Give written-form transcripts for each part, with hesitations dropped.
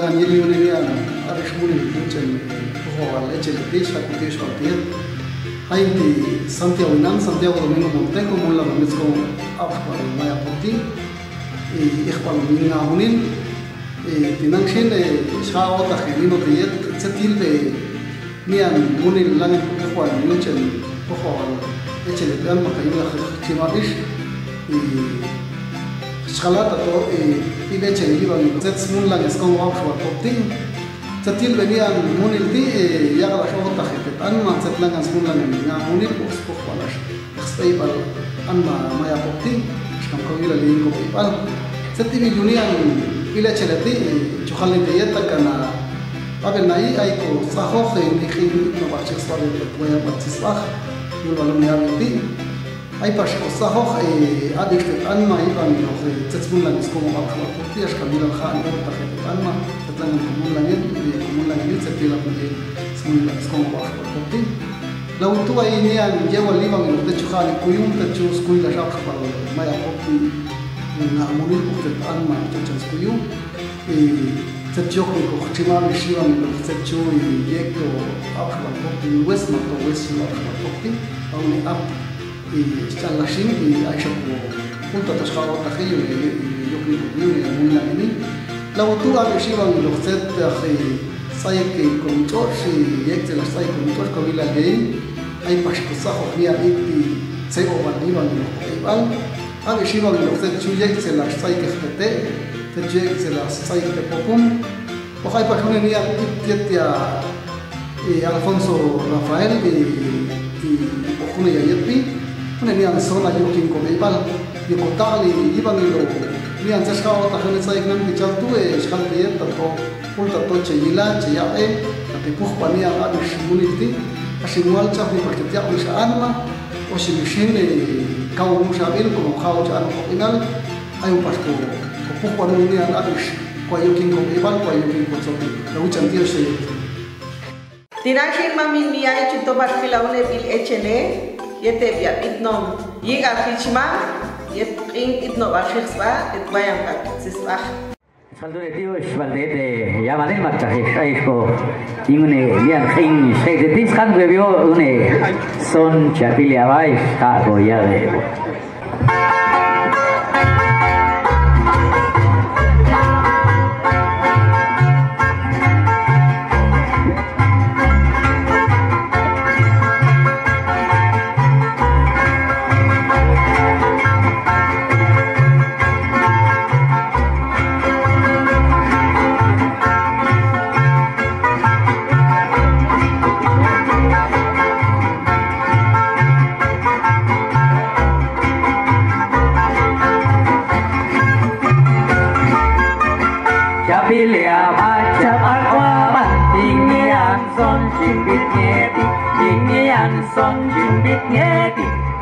langan yili yuli niya arish muli muchen huwal echel tisha kutish hotel hay di Santiago Domingo Montejo mula mamisko afpal maya poti ikhpal minga hunin tinang shin shao ta khilino tiyet setil be niyan munil langan huwal muchen huwal echel dan makayula chimarish Schalata to ileche iban zets mun lang es kon auf war popting zatil benian munil ti yaga sho takhit an ma zet lang as mun lang na munil bos ko walash xpay bal an ma ya popting shkam ko ila lin ko bal zeti bi dunian ileche lati chukhalin diyet kana abel nai ay ko saho ni khin no bachek swale to ya batisbakh yul balum ya ti Hay paskosahoch adiktet anma iban noch zetzbunlan is como bakla portias kamila khan no tahet anma tatlan komunlan zettila punje smunla is como bakla porti law tu ay nian jewa liban no techu khali kuyum techu skuila shaq par maya porti na munil portet anma techu kuyum techu ko khtima mishiwan no techu yekto afla porti west no west no porti au ni ap Chalashin y Aisha junto a Tashkaro Tajillo y yo creo que muy bien. La botura que lleva los set de Sayek con George y Excel Sayek con George Kabila Gay, hay Pashkusajo via Iti Sego Baniban y Val, a que lleva los set Chuyek se las Sayek FT, Tejek se las Sayek de Popum, o hay Pajunia Tietia Alfonso Rafael y Ojuna Yayepi. Nian zona yokin ko ibal yokotali iban lo nian zashka ta khane sai nan ki chaltu e shkal tiet to pulta to cheyila cheya e ati pukh pania adu shmuniti ashimwal cha hu paktia ush anma o shimishin kaw mushabil ko khaw cha ko inal ayu pasko pukh pania nian adu ko yokin ko ibal ko yokin ko sopi lo chantia shey tinashin mamin niya chito barkilaune bil echene Yete biar idnom yiga fichma yet ing idno bashixba et bayam sisba Saldune Dios valdete ya valen marcha ko ingune lian king se de dis kan bebio une son chapilia bai ka go ya de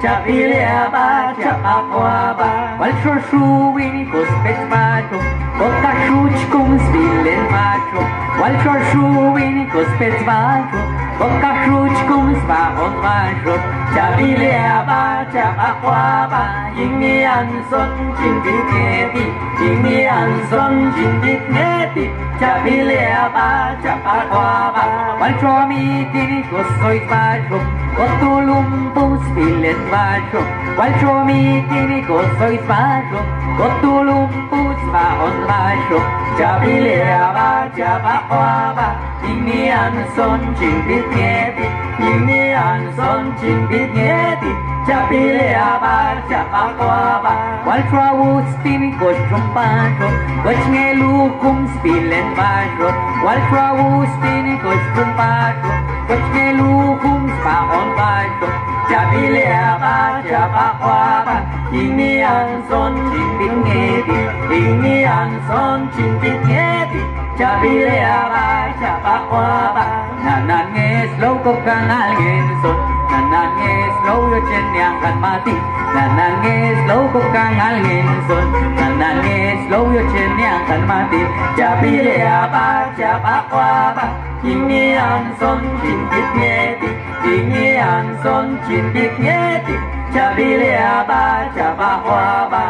Chapilia ba chapakwa ba Walshor shuwini kospet macho Boka shuch kum svilen macho Walshor shuwini kospet macho Boka shuch kum spahon macho Chapilia ba chapakwa ba Yingmi anson jimbit ngeti Yingmi anson jimbit ngeti Chapilia ba chapakwa ba Walshor mitini kosoit macho Kotulumpus pilet macho, walcho mitini kosoy macho, Kotulumpus mahon macho, Chabilea ba chapakwaba, Inian son chimbit ngeti, Inian son chimbit ngeti, Chabilea ba chapakwaba, walcho awustini koshum macho, Kochnelukum spilen macho, walcho awustini koshum macho, Kochnelukum spahon macho, Chabilea ba chapakwaba, Inian son chimbit ngeti, Inian son chimbit ngeti, Chabilea ba chapakwaba, Nananges loko kang algen son, Nananges lo yo chen yang kan mati, Nananges loko kang algen son, Nananges lo yo chen yang kan mati, Chabilea ba chapakwaba, Inian son chimbit ngeti, Inian son chimbit ngeti, Chabilea ba chapakwaba.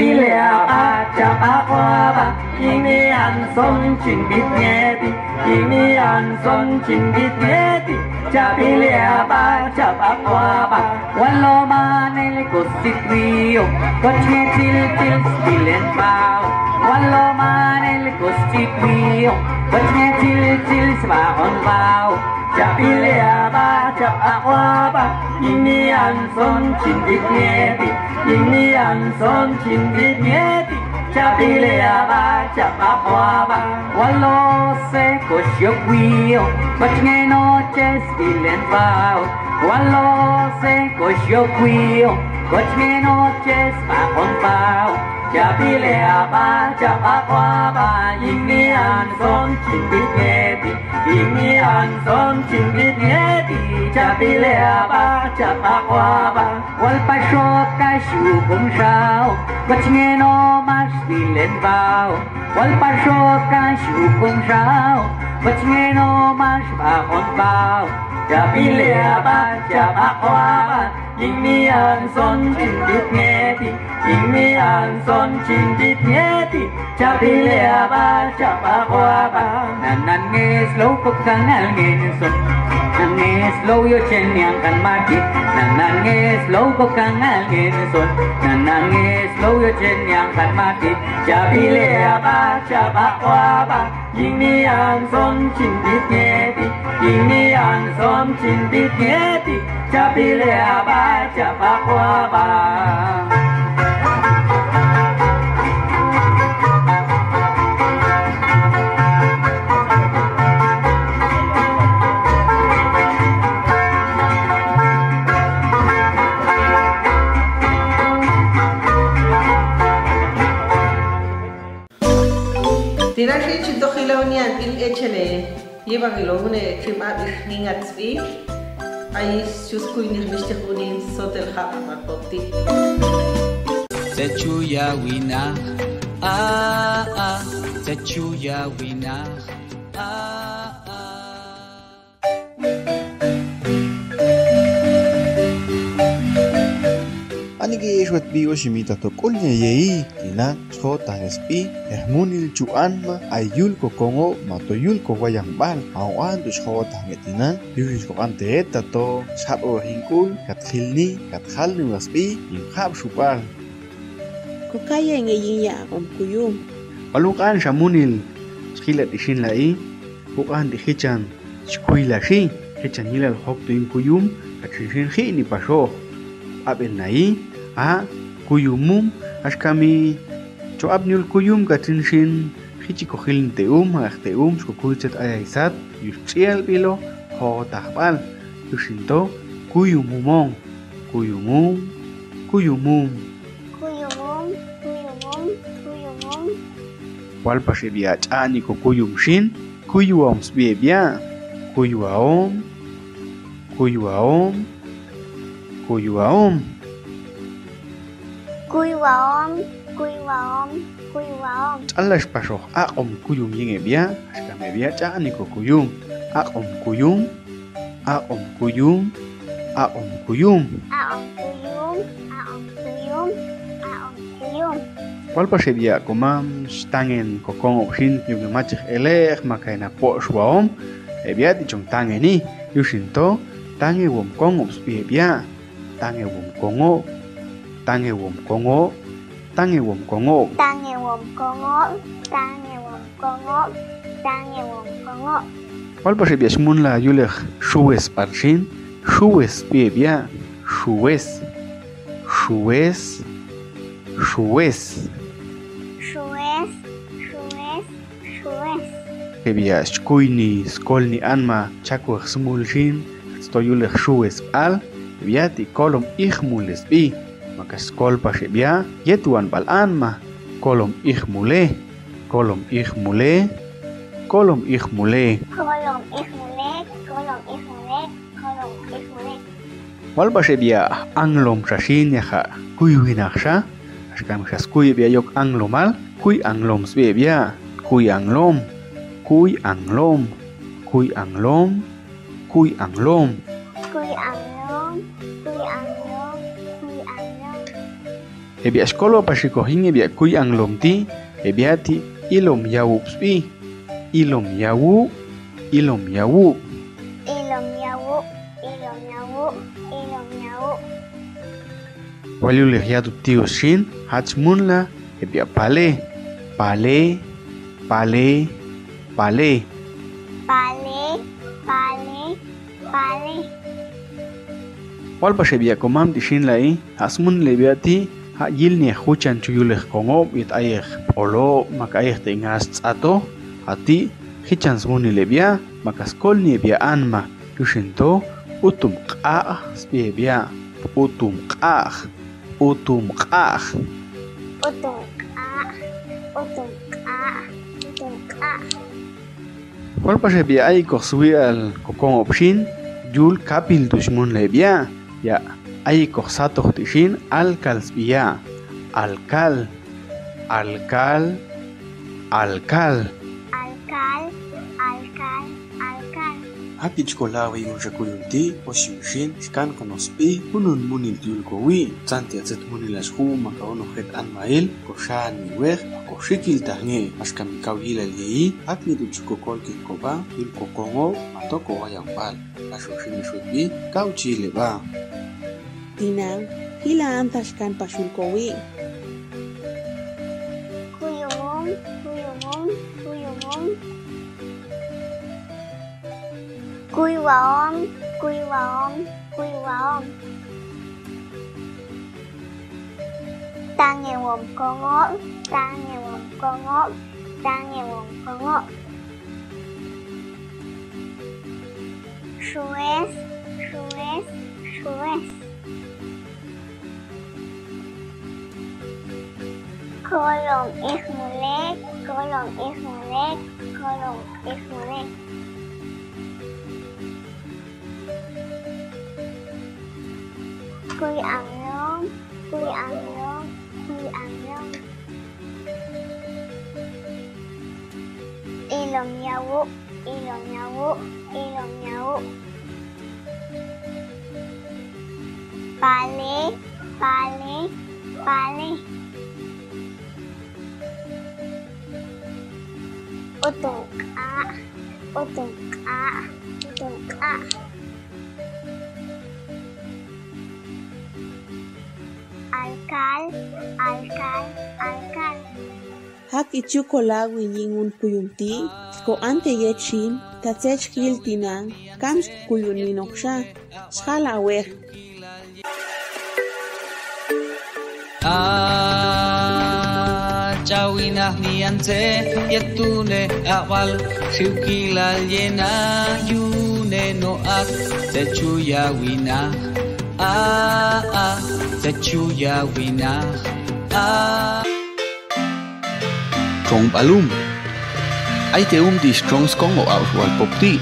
Chapilia ba chapakwa ba Ini an son chin bit nyeti Ini an son chin bit nyeti Chapilia ba chapakwa ba Wallo manel kostikrio Kochne til stilen pao Wallo manel kostikrio Kochne til sbahon pao Chapilia ba chapakwa ba Ini an son chin bit nyeti Ini an son chin bit nyeti Chapilia ba chapakwa ba Wallo se kosyo kwio Kochne noches stilen pao Wallo se kosyo kwio Kochne noches bahon pao Chapilia ba chapakwa ba Ini an son chin bit nyeti Ini an son chin bit nyeti Chapilia ba chapakwa ba Wal pasok kasyu kung sao Kochne no mas stilen pao Wal pasok kasyu kung sao Kochne no mas bahon pao Chapilia ba chapakwa ba Ini an son chin bit nyeti Ini an son chin bit nyeti Chapilia ba chapakwa ba Nanan nges low pagkangal ngeson Nangis low yo chen yang kan mati Nangis low pagkangal ngeson Nangis low yo chen yang kan mati Chapilia ba chapakwa ba Ini an son chin bit nyeti Ini an son chin bit nyeti Chapilia ba chapakwa ba Tinashi chito khilawnian il echele yeba gilone chima ningatsbi ay suskuini mishtekuni sotel khap marpoti Sechuya wina Sechuya wina Anigi ishwat bi oshimita to kulnya yei tina chota nespi ehmunil chuanma ayul ko kongo matoyul ko wayang bal awan tu chota ngetinan yuris ko ante tato sabo hingkul kathilni kathalni waspi imkhab shupal ko kaya ngayin ya kuyum palukan shamunil skilat ishin lai bukan dihichan skuila shi hichan hilal hok tu kuyum kathishin hi ni pasho abel nai a kuyumum ashkami cho abnul kuyum katinshin hichi kohilin teum ko kuichet ayaisat yuchiel bilo ho tahbal yushinto kuyumumong kuyumum wal pasibia chani ko kuyumshin kuyuom sbebia kuyuaom Alas pasok akom kuyum yinge bia askame bia chani ko kuyum akom kuyum Wal pasibia komam stangen kokong opshin yung machik elek makaina po shwaom ebia di chong tangeni yushinto tange wom kong opsbi bia tange wom kongo Wal pasibia smun la yulek shues parshin shues bia shues Ebia skuini skolni anma chakwa smulshin stoyulek shues al ebia ti kolom ihmules bi maka skol pasibia yetuan bal anma kolom ihmule Wal pasibia anglom shashin yaha kuyuinaksha ashkam shaskuy bia yok anglomal kuy anglom sbebia kuy anglom ebia skolo pasikohin ebia kuy anglomti ebiati ilom yawu pspi ilom yawu ilom yawu waliu lehiatu tios shin hachmunla ebia pale wal pasebia komam tishin lai hasmun lebiati ha yilni huchan chuyuleh kongo it ayeh olo makayeh tengas tsato hati hichans muni lebia makaskol ni bia anma tushinto utum qa spebia utum qa wal pasebia ay koswi al kokong opshin jul kapil tushmun lebia ya ay kosato tishin alkalsbia alkal hati chkolawi unshakuyunti oshimshin skan konospi punun munil tiulkowi tsanti atzet munilashu makaono het anmail koshan niweh koshikil tahne askamikaw hilal yei hatni tuchkokol kinkoba ilkokongo matoko wayampal ashoshin shutbi kauchi leba Tinang, hila antashkan pasulkowi. Kuywaom. Tangewom kongo. Shues. Kolong ich mulek. Kuy anglong. Ilom yawu. Pale. Utung ka. Alkal. Hak ichukolawi yingun kuyunti, ko ante yechin, tatsech hil tinang, kams kuyuninoksha, schala aweh. Chawinah nianse yetune awal shukila yena yune no ak sechuya wina sechuya wina Trong balum ay di strong skongo awal popti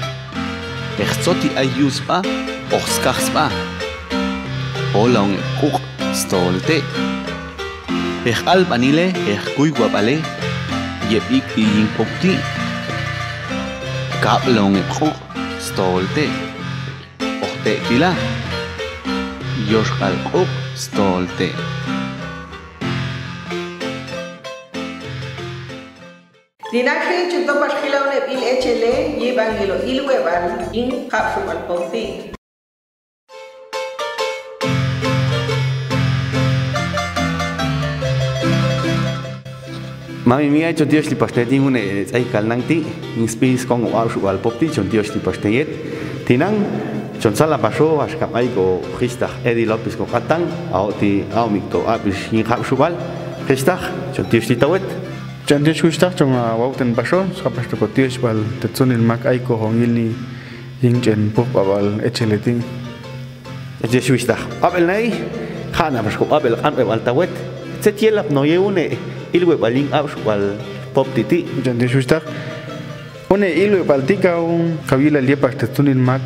echzoti ay yuspa oskachspa olong kuk stolte al banile kuy guapale yepik ing popti kaplong kuk stolte ochte pila yoshkal kuk stolte Dinakri chuto paskila une pil echele yibangilo ilweban in kapsumal popti Mami mía yo Dios li pastetin une ay kalnangti inspis con au al popti yo Dios li pastet tinang chon sala pasó ashkam ay go khista Edi López ko katang au ti au mikto abish in khapshugal khista yo Dios li tawet Jan Dios khista chong wauten pasó skapasto ko Dios bal tetsunil mak ay ko hongilni yingchen pop bal echeletin Dios khista abel nay khana pasco abel kan bal tawet setielap no yeune ilwe baling wal pop titi Jan Dios khista one ilwe baltika kawila liepa tetsunil mak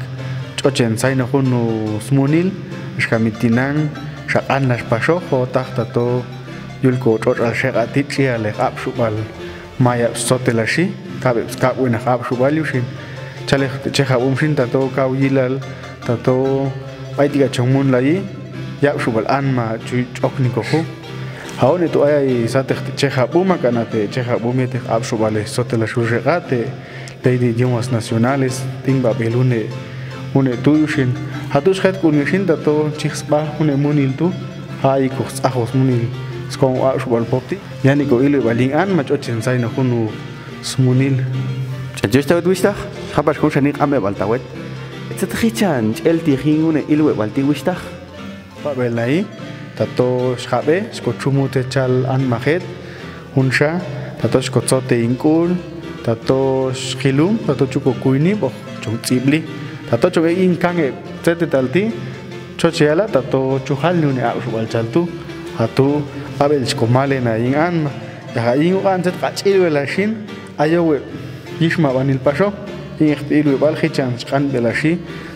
chochen saina hono smunil shkamitinan shakan las pasó ho tahta to yulko chot al shegati chiale abshubal maya sotelashi kabe skap wena abshubal yushin chale cheja umshin tato kawilal tato aidiga chongmun lai yabshubal anma chu chokniko ho Ahora tu ay sate cheja buma kanate cheja bumete absho vale sote la shurregate ley de idiomas nacionales timba belune une tuyushin hatush het kunishin dato chixba une munil tu hay kos ajos munil skon absho val popti yani ko ile balin an macho chensai na kunu smunil yo estaba twista hapas kushani ame baltawet etzatrichan elti hingune ilwe balti wista pa belai tato shabe skochumute chal an majet unsha tato skotsote inkul tato skilum tato chuko kuini bo chungtibli tato choge inkange tsete talti chocheala tato chuhal nune abal chaltu hatu abel skomale na in an ya in an tet qachilwela shin ayowe yishma banil pasho ikhtilwe bal khichan skan belashi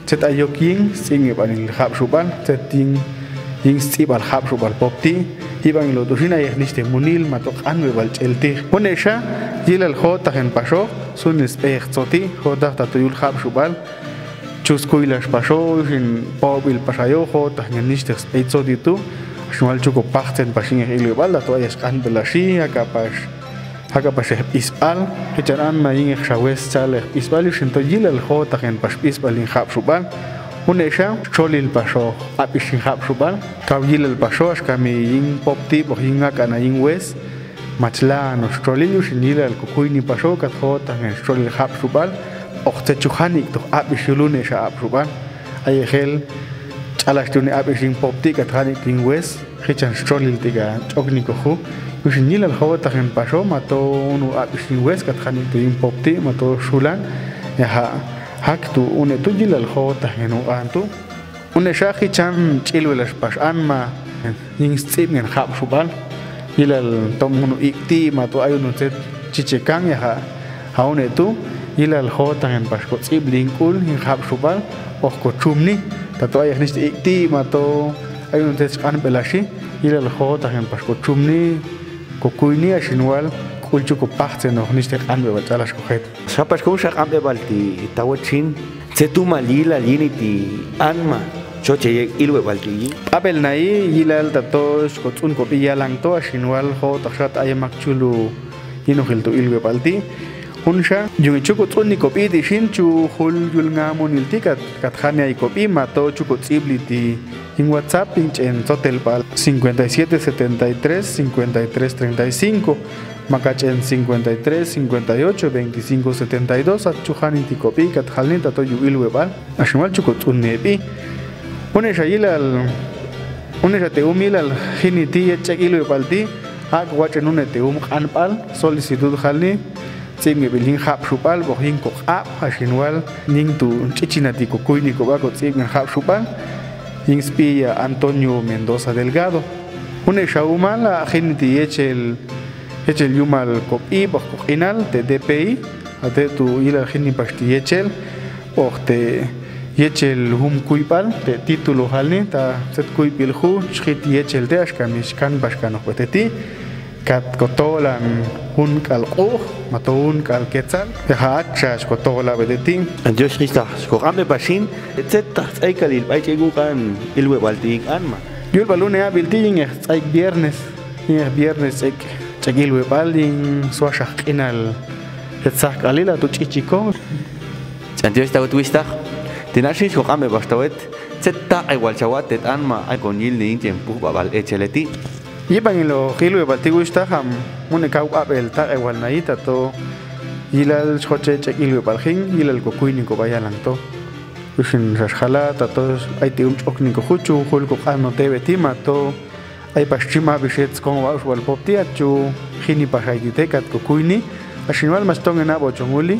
tet ayokin singe banil khabshuban tetin ing stibal khabshuban popti ibang lo dusina yhniste munil matok anwe bal chelti unesha yilal khota hen pasho sunis pech tsoti khota tatuyul khabshubal chuskuilash pasho in pobil pashayo khota niste speitsoti tu shmal chuko pachten pashin ilwe bal to ayas kan belashi akapash ispal hecharan mayin khawes chale ispal shinto yilal khota hen pas ispal in khabshubal unesha cholil pasho apishin khabshubal kawil pasho ashkami yin popti bohinga kana yin wes machla no cholil shinil al kukuini pasho kat khota hen cholil khabshubal ochte chukhani to apishulune sha abshubal ayegel chalashtuni apishin popti kat khani tin wes khichan cholil tiga chokniko khu shinil al khota hen pasho mato nu apishin wes kat khani tin popti mato shulan ya haktu une tujil al khota henu antu une shahi chan chilwelash pash anma yin stibngen khab shubal ilal tomunu ikti mato ayunu tet chichekan ya haune tu ilal khota hen pash ko tsiblinkul hin khab shubal ok ko chumni tato ay nist ikti mato ayunu tet kan belashi ilal khota hen pash ko chumni ko kuini ashinwal kulchuko pachtse noch nicht der anbe batalash kohet shapas kushak ambe balti tawachin setuma lila liniti anma choche ilwe balti abel nai yilal tatos kotun kopiya langto ashinwal ho takshat ayamakchulu inohilto ilwe balti unsha yungichuko tsuni kopi di shinchu hul yulnga moniltikat katkhani ay kopi mato chuko tsibliti en WhatsApp en totel pal 5773 5335 Makachen 53 58 25 72 at chuhani tikopi kat halin tato yuil webal ashmal chukot unnebi unesha yilal unesha teumilal hiniti chekil webalti ak wachen unete anpal solicitud halni tsimge bilin khap shupal bohin ko ap ashinwal ning tu chichinati ko kuini ko ba ko tsimge khap shupal inspira Antonio Mendoza Delgado unesha umala hiniti echel yumal kopi bokhinal te DPI ate tu ila khini pasti echel ochte yechel hum kuipal te título halni ta set kuipil khu chit yechel de ashkamish kan bashkano peteti kat kotolan hun kal matun kal ketzal ha chash kotola bedeti yo shrista skogame bashin etc aikalil baichegu kan ilwe balti anma yul balune abilti ay viernes ek chagil webalin swashaq inal hetsak alila tu chichiko chandio esta twista tinashi skogame bastawet zeta igual chawatet anma ay konil ni tiempo babal echeleti Iban lo gilo de baltigo está ham une kau abel ta igual naita to ilal choche chekilo balhin ilal kokuini ko bayalan to ushin rashala tatos ay te chokni ko huchu hol ko ano tebe tima to ay pashima bishets con wa wal poptia chu hini pashaite kat kokuini ashinwal maston en abo chonguli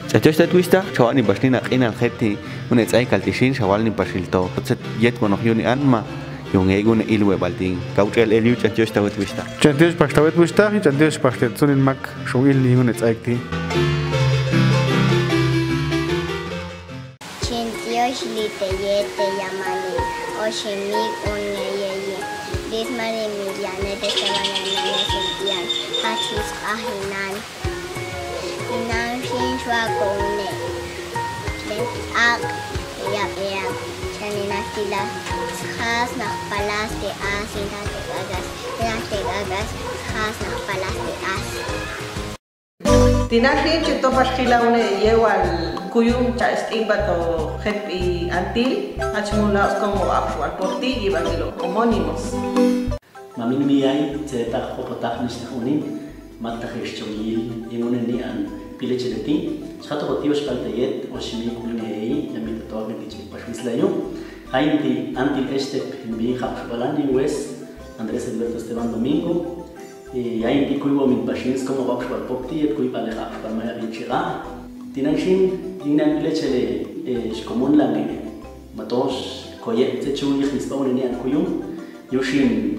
chacho esta twista chawani bastina inal kheti une tsai kaltishin shawalni pashilto yet kono yuni anma yung egun ilwe balting kautel eliu chantios tawet wista chantios pastawet wista y chantios pastet sunin mak shungil ni unet aikti chantios lite yete yamani oshemi unyeye dismari miliane de sabanana sentian hachis ahinan inan shin shwa kone ak chanina sila khas nak palas de asin ta agas te gagas has nach palasti as. Tinashin chito pashkila une yewal kuyum cha estimbato jepi antil achmulaos como actual porti y bagilo homónimos. Mamin miyay cetak opotak nisnahunin magtakish chongil imuneni an pilecheleti chato botios paltayet oshimi kunei yamit to agnichi pashmislayo ainti antil este bi khapsbalani wes Andrés Alberto Esteban Domingo y ainti kuibo min pashins como bakshwal popti et kui pale khapsbal maya bichira tinanshin dinan pilechele shkomun lange matos koyet chechu ykhnispauneni an kuyum yoshin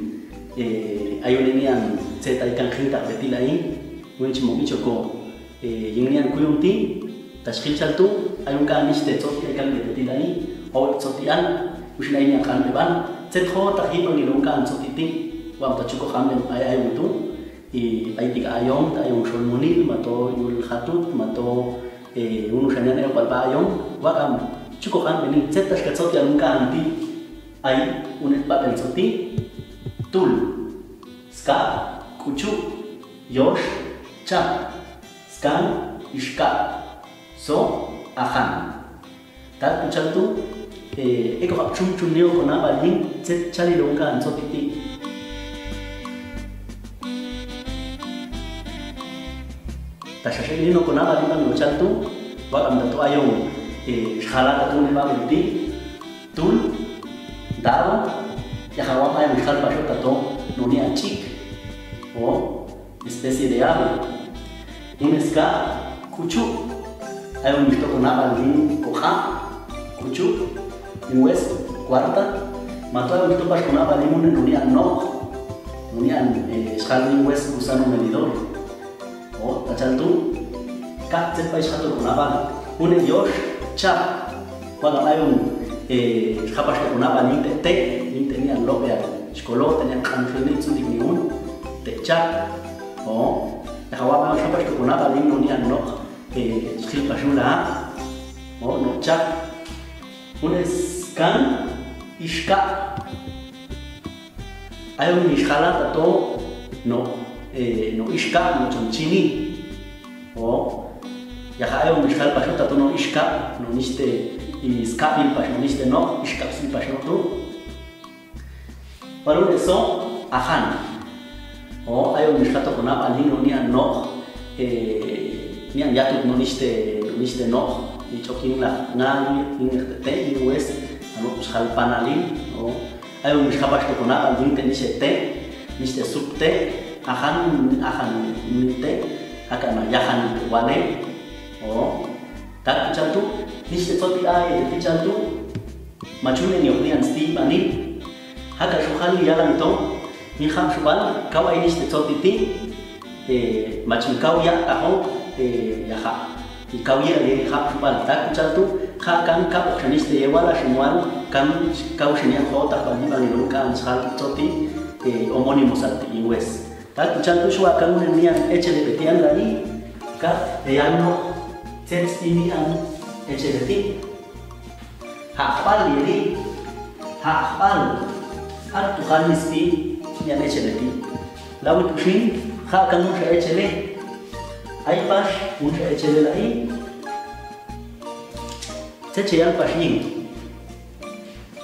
ayunenian zeta ikanjita betilai wenchi momichoko yingnian kuyumti tashkhil chaltu ayun kaniste tsoti ikan betilai o tsotian ushinainia kan beban zetho tahi pangilong kan tsotiti wam tachuko khamem ay wutu i aitika ayom ta ayong shulmunil mato yul khatut mato unushanian ay palba ayom wakam chuko kan benin zetash ka tsoti alung kan ti ay unet papel tsoti tul, ska, kuchu, yosh, cha, skan, ishka, so, ahan. Tak kuchal tu, eko hap chum neo kona baling, set chali longka anso titi. Tashashili no kona baling kami kuchal tu, wakam datu ayong, shkhala datu ne babelti, tul, daro, Yahawa hay buscar para tato nunia chic o especie de ave. Un ska kuchu hay un visto con abalín coja kuchu un wes cuarta mató hay visto para con abalín un nunia no nunia escalín wes gusano medidor o tachaltu kat se país jato con abal un yosh cha cuando hay un kapas ke kuna bani te tenian lobe skolo tenian kanfini tsudik niun te chat o hawa ma kapas ke kuna bani nonian no skil pasula o no chat un scan ishka hay un ishkala tato no ishka no chonchini o ya hay un ishkal pasula tato no ishka no niste y skapil passioniste no iskapsil passion tu parun eso ahan o ayo miskato kona alino ni no ni an yatut no niste no ni chokin la nani ni te ni wes ano ushal panalin o ayo miskapas to kona alin te niste subte ahan nite akana yahan wane o tak chantu niste toti ay de chantu machune ni oknian sti bani haka shukhali yalan to ni kham shubal kawai niste toti ti machun kawya taho yaha i kawya le kham shubal tak chantu kha kan ka okniste yewala shimwal kan kawshinian khota bani bani kan shal toti homónimos al US tak chantu shwa kan nian echele betian lani ka yano sets ini an echeleti hakpal liri hakpal at tuhan nispi yang echeleti lalu tushin hak kamu saya echele ai pas musa echele lai seceyal pasin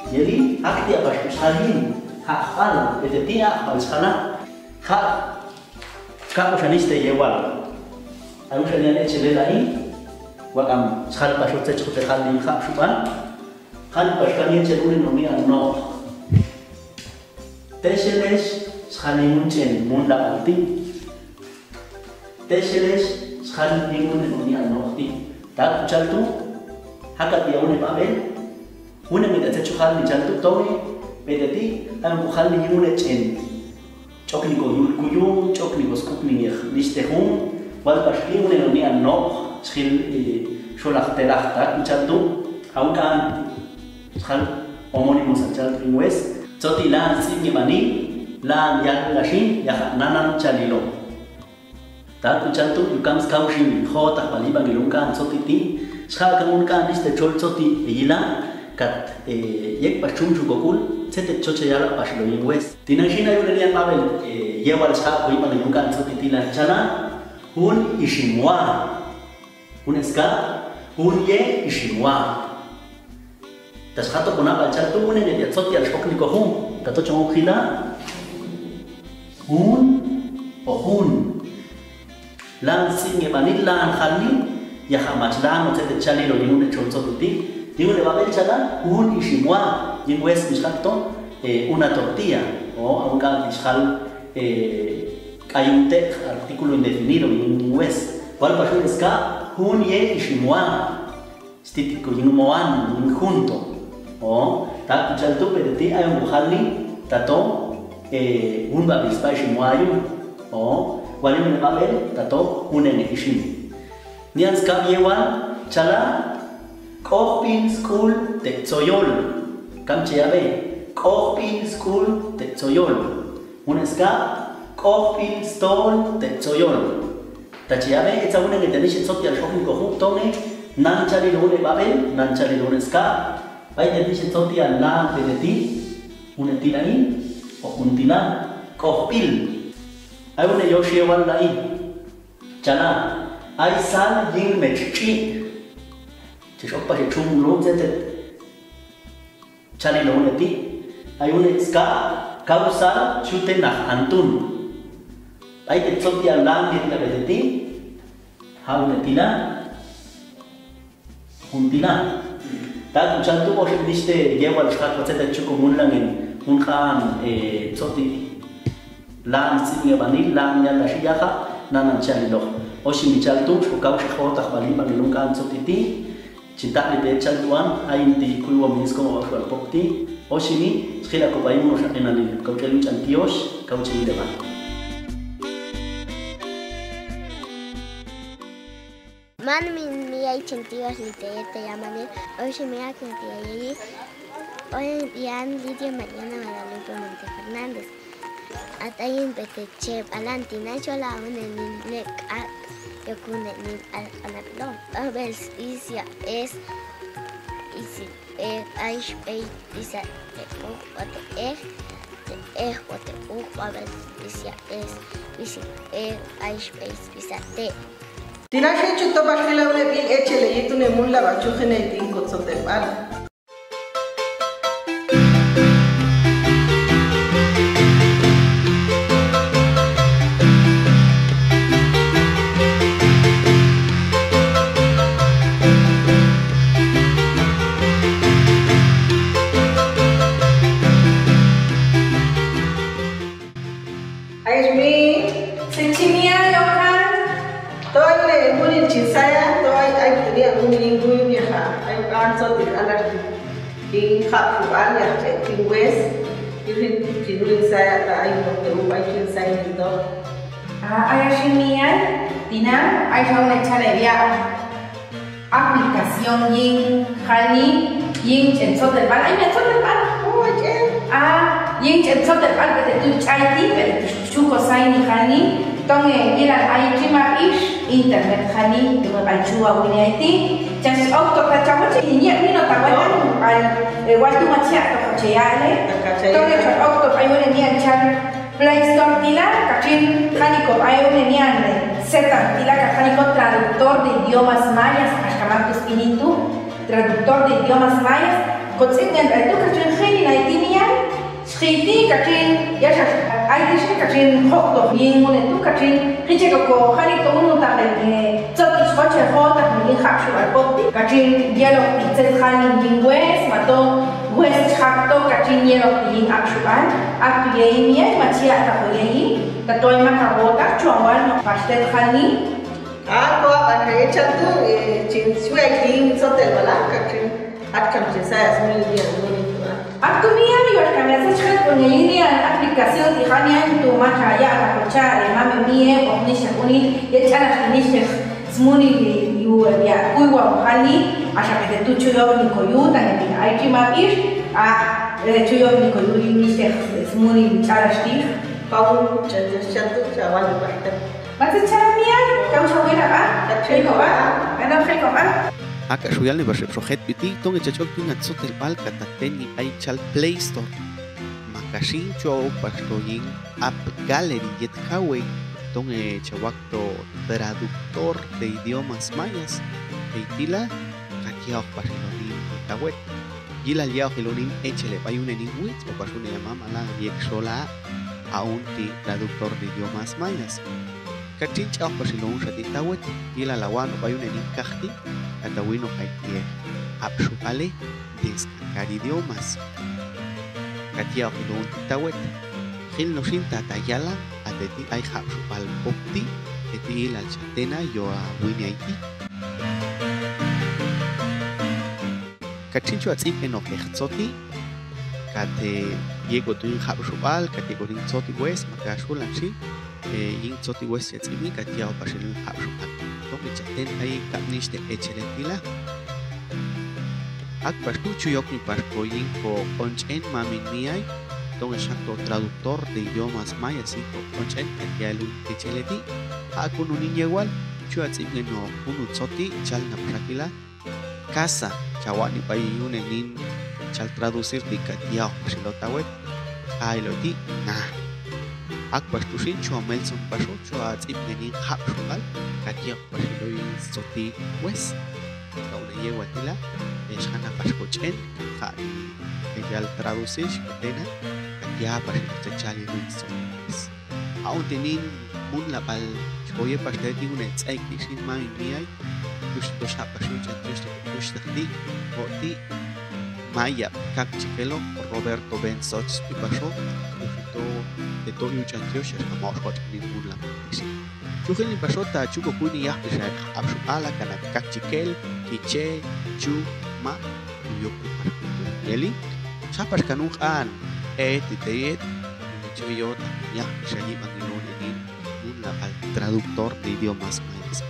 jadi hak dia pas tusalin hakpal eteti hakpal sana hak kamu saniste yewal ayu sanian echele lai wakam sekali pasut saya cukup sekali khap suban kan paskan yang ceruin noni ano teseles sekali muncen munda anti teseles sekali minggu noni ano ti tak jaltu hakat dia une babel une minta saya cukup jaltu toy bedeti am bukhal ni une cen cokni ko yul kuyum cokni ko skupni listehum wal paskin une noni ano skil sholak telak tak chantu aunkan skal homónimos al chantu ingwes zoti lan simi bani lan yan lashin ya nanan chalilo tak chantu yukam skaushim khota palibang ilungkan zoti ti skal kamun kan este chol zoti ila kat yek pachum chukokul sete choche ya la paslo in west tinan shina yule ni mabel yewal sa ko iban yungan so titila chana un ishimwa un ska un ye ishimwa tas khato kona balchar tu un ne tsoti al shokni ko hum tato chong khila un lan singe manila khali ya hamachlan no sete chali lo yune chonso tuti digo le babel chala un ishimwa yin west mishakto una tortilla o aunque mishal hay un artículo indefinido en west cuál pasó es que un ye ishimwa estético yin moan yin junto o ta kuchal tu pedeti hay un bujalli tato un babel spa ishimwa o cuál es el babel tato un en ishim nian ska yewan chala Kopin School de Tzoyol. Kamcheabe. Kopin School de Tzoyol. Unesca Kopin Stol de Tzoyol. Tachiabe, esta una que tenéis en Sotia Shopping Conjunto, Nanchari Lune Babel, Nanchari Lunesca. Hay tenéis en Sotia la de ti, un tiraní o un tirán. Kopil. Hay una Yoshi Wallai. Chala. Hay sal yin mechichi. Shoppa se chung lo zete chali lo neti hay un ska causa chute na antun hay te sotia lang ni ta bedeti ha netila hundina ta kuchantu o shiste lleva los ka zete chuko munlang un khan soti lang sin vanil lang ya la shiyaha nanan chali lo o shimichaltu shukau shkhota khbalima nunca sotiti Cinta di bechan tuan, ain di kuiwa minis ko waktu alpokti, o sini sekila ko paling mo sa kinalil, kau celu cantios, kau celu depan. Man min mia cantios litete llaman, o si mia cantios, hoy Ian Lidia mañana Guadalupe Monte Fernández. Atayin petechep alantina chola unen nek yo kune ni anatlo abels isia es isi aish ei isa what what abels isia es isi aish ei isa te Tinashi chuto bashila ule bil echele yitune mulla bachukhene tinko tsote par Ding khapruan ya ding west yuhin jinulin saya ta ay mo berubah kin saya itu ayashimian tina ay shauna chalebia aplicación yin khani yin chensot del ban ay chensot del ban oye yin chensot del ban de tu chaiti pero chuko sai ni khani tonge ira ay chima ish internet khani de ay chua winaiti just auto kacamoche ini ni no tawalan al waktu macam tu kacayale tonge chat auto ayune ni anchar Play Store tila kachin khani ko ayune ni an seta tila khani ko traductor de idiomas mayas ashkamar tu espíritu traductor de idiomas mayas kotsingan tu kachin khani na itinian Shiti kachin ya ay dice kachin hokto yin mune tu kachin kiche ko khani to unu ta tsoti shoche hota ni khapshu al poti kachin yelo itzel khani yin west mato west khapto kachin yelo yin akshuan aktu yei mie machia ta hoyei ta toy makabota chuan no pastel khani ko anhe chatu chin suai yin sotel bala kachin atkam jesa asmil dia mune Aktumia ni warkamesa chhat kwenye applicación tihania tu macha ya atakocha mame mie omnisha uni yechana shinishe smuni yu ya kuiwa mhani asha kete tu chuyo ni koyuta ni aiki mabish chuyo ni koyuri nishe smuni chala shtir kau chatu chawan bahta mate chala mia kau chawena ba cheko ba ana cheko ba Aka shuyal ni bashep rohet biti tong echachok tu ngatsot el pal katateni ay chal Play Store. kashin cho pastoyin app gallery yetkawe ton chawakto traductor de idiomas mayas peitila kakiao pasilonin tawet gila liao hilonin echele payunen inwit o pasune mama la yeksola aunti traductor de idiomas mayas kachin chao pasilon shati tawet gila lawan o payunen inkahti katawino kaitie apshupale descargar idiomas katia hilon tawet hil no shinta tayala ateti ay hapshupal popti eti la chatena yo a wini aiti kachincho atsip eno hechoti kate yego tu hapshupal kate gorin tsoti wes makashulan shi yin tsoti wes yatsimi katia opashil hapshupal to mi chaten ay kapnishte echeletila ak pastuchu yok mi pastoyin ko onchen mamin miay ton exacto traductor de idiomas mayas ko onchen kayalu echeleti ak unu niña igual chu atzimeno unu tsoti chal na prakila casa chawani payune nin chal traducir di katia shilotawet ailoti na ak pastushin chu melson pasho chu atzimeni hapshukal katia pashiloyin tsoti wes kauna yewatila Eshana Pascochen, ella traduce Tena, ya para este chale Luis. Aún tenían un lapal, oye, para que tenga un etsai que sin mami mía, pues dos apasión ya tres de ti, Maya, Capchipelo, Roberto Ben Soch y pasó, de todo un chantios, ya estamos con ningún lapal. Chuhil pasó ta chuko kuni ya pesar, absupala kana Capchikel, Kiche, Chu. Ma yoku yeli sapas kanung an titeyet chuyot ya shayi bangilon enin un al traductor de idiomas mayas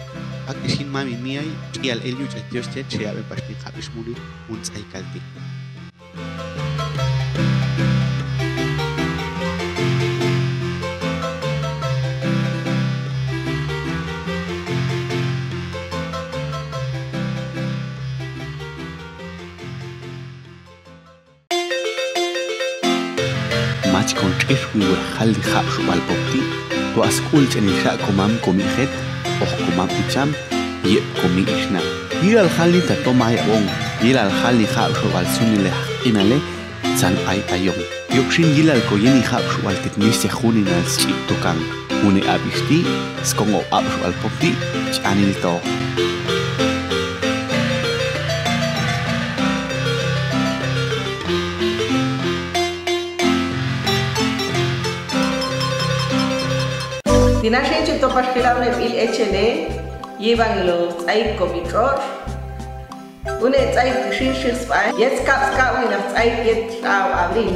akishin mami miai y al elio chatios che ave pastin habis muri un tsaikalti con tres hal di hapshu balpopti to askul chenisha komam komihet o komam picham ye komi ishna ir al hali ta toma yong ir al hali hapshu bal sunile inale san ay ayong yokshin gilal koyeni hapshu bal teknisi hunin al chitokan une abisti skongo hapshu balpopti chanil to Dinashe chito paskilable il echele llevan los ay comitor une ay shin spa jetzt kaps ka una ay jetzt au abril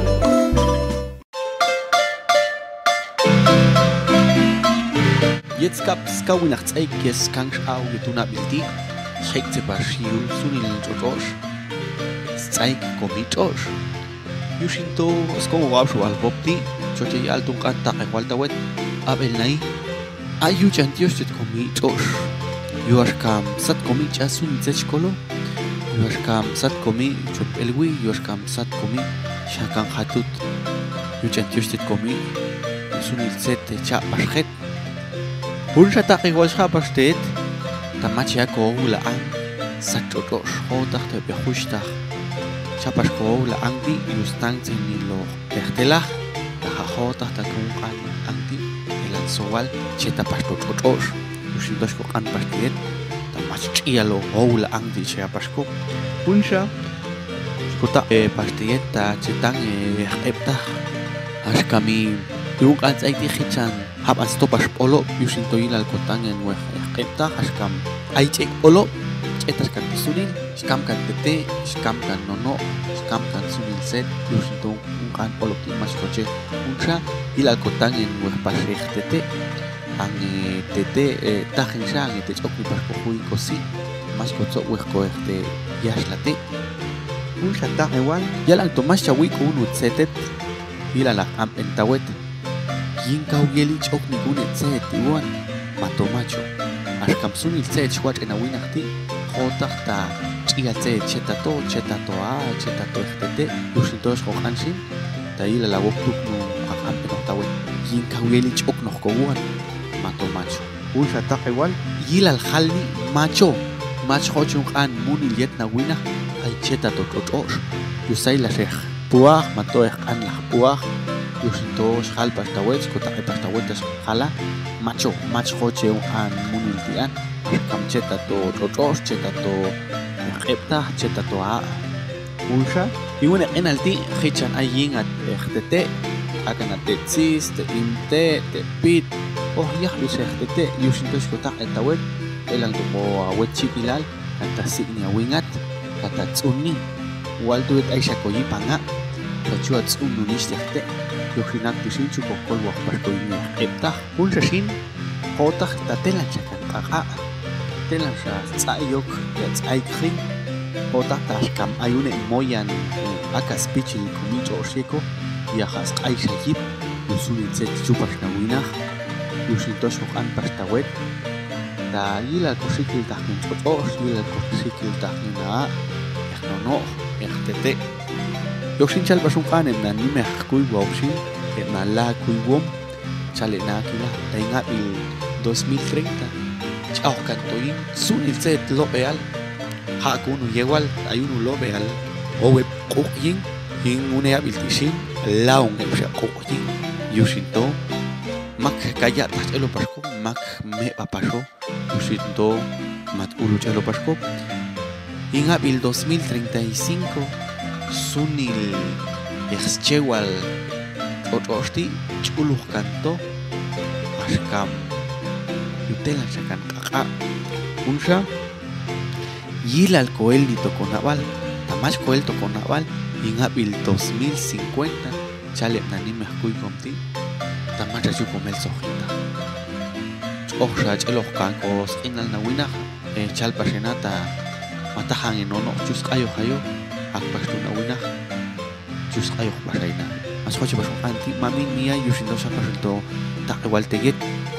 jetzt kaps ka una ay kes kank au getuna bildi schekte bashiu sunil jotosh ay comitor yushinto skomo wabshu al bopti choche altu kata igual tawet abel nai ayu chantios tet komi tosh yuashkam sat komi chasun zechkolo yuashkam sat komi chop elwi yuashkam sat komi shakan khatut yu chantios tet komi sunil set cha pashet unsha ta igual sha pastet tamacha ko la an sat tosh hodah te behushta chapas ko la anti yustang tinilo tehtelah ta hodah ta kun anti sowal cheta pasto totos yushintos ko kan pastet ta machiyalo houla angdi che pasko punsha skota pastet ta chetan epta ashkami yuk an tsaiti khichan hab an stopas polo yushinto ilal kotan en we epta ashkam ai chek polo chetas kan surin skam kan tete skam kan nono skam kan surin set yushinto kan polo ki mas coche punsha ilal kotan en we pasret tete ang tete tahin sang ite chokni pasko hui kosi mas kotso we ko yaslate punsha ta ewan yalang tomas chawi ko unu setet ilal am entawet yin kau yeli chokni kunet set iwan matomacho ashkam sunil set chwat en awinakti khotakta chiga set chetato a chetato tete yushintos ko hanshin taila la woktuk no akan penoktawe yin kaweli chok no kowan mato macho ulsa tak igual yila al halni macho hochung an munil yet na wina ay cheta to totos yusay la reh puah mato an la puah yusinto hal pastawets ko ta pastawetas hala macho hochung an munil tian kam cheta to totos cheta to qepta cheta to a ulsa يقول أنا التي خيشان أيين اختتة أكن التسيس تإمتة تبيت يخلو سختة يوشنتوش كتاع التوت إلى الدمو وتشي بلال كتسيني وينات كتسوني والدوت أيشا كوي بنا كتشوت سونو نيشتة يوشينات تشين شو كل وقت بركويني إبتة كل شين قطع تتلان شكل أقع تلان شاس أيوك يتأيكين Otak kam ayune moyan akas pichil kumicho osheko viajas aisha yip yusunin set chupas na winah yusintos an pastawet da yila kosikil tahnin chotos yila kosikil tahnin na no ehtete yosin chal pasun kanem na nimeh kuy wopsin na la kuy wom chale na kila tainga il 2030 chao kantoin sunil set lopeal Hakunu igual hay un lobe al owe cooking in une habilitación laun que cooking yusinto mak kaya tachelo pasco mak me papaso yusinto mat uluchelo pasco in abil 2035 sunil exchewal otosti chuluh kanto askam yutela chakan kaka unsa Yila al coel ni toconaval, tamás coel toconaval, en abil 2050, chale nanime ascuy comti, tamás ya comel sojita. Oxrach el ocancos en al nawina, chal pasenata, matahan en ono, chus ayo hayo, akpastu nawina, chus ayo pasaina. As coche paso anti, mami mía, yusindo sapasuto, ta igual teget,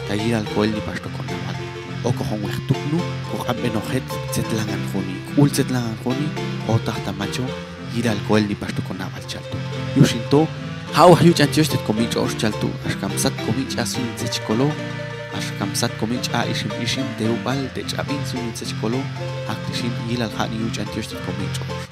ta yila al coel ni pasto conaval. O kohong wehtuknu o abenohet zetlangan khoni ul zetlangan khoni o tahta macho ir al koel ni pasto con aval chalto yushinto haw hayu chanchostet komich os chalto ashkamsat komich asun sechkolo ashkamsat komich a ishim deubal de chabin sun sechkolo aktishin ir al khani yu chanchostet komich os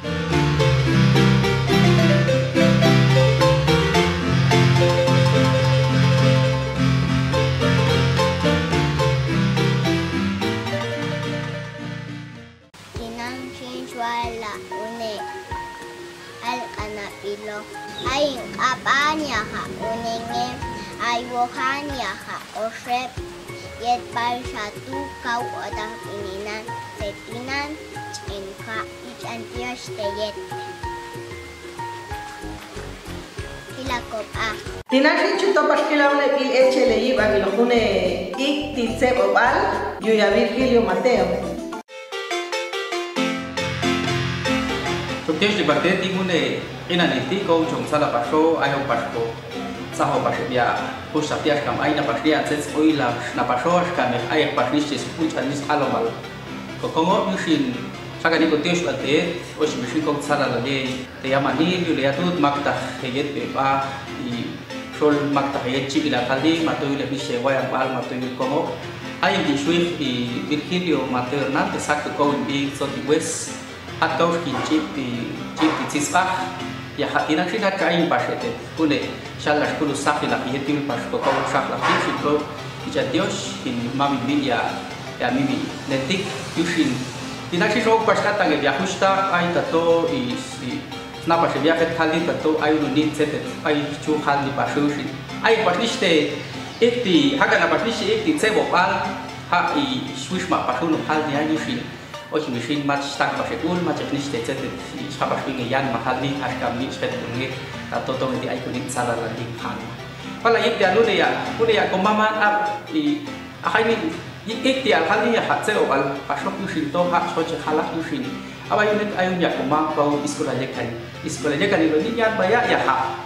Ay apanya ha unenge ay wohanya ha osrep yet par satu kau odah ininan setinan enka ich antios teyet hilakop Tinashin chuto paskilaune pil echele iba bilojune ik titsebo bal yuya Virgilio Mateo Tienes de parte de un inanitico, un sala pasó, hay un pasco, saho pasía, pues sabías que hay una pasía, entonces hoy la pasó, es que hay pasistas, muchas veces alomal. Como machine, saca ni con Dios parte, hoy si machine con sala la ley, te llama ni, yo le atu magta, heyet beba, y sol magta heyet chiqui la caldi, mato y le dice guayam bal, mato y como, hay un Swift y Virgilio Mateo Hernández, saca con big soti west. Atau chip di cispa ya hatina sih nak kain pasete pune shalas kulu safi la yetim pas ko kau sak la fito ijadios in mami media ya mimi netik yushin tinak sih sok pas kata nge ya husta ai tato is snapa se viaje kali tato ai no nit set ai chu kali pasushi ai pasliste ekti haga na pasliste ekti sebo al ha I swish ma pasuno hal dia yushin Oke, mungkin match tak pakai ul, match ini stage itu siapa sih yang mahal nih, harus kami spend duit atau tuh nanti ikonik salah lagi kan. Kalau yang dia lu ya, udah ya komaman up di akhirnya ik dia kali ya hat saya awal pasok usin to hat soce halak usin. Apa unit ayun ya komang bau sekolah kan ini niat bayar ya hak.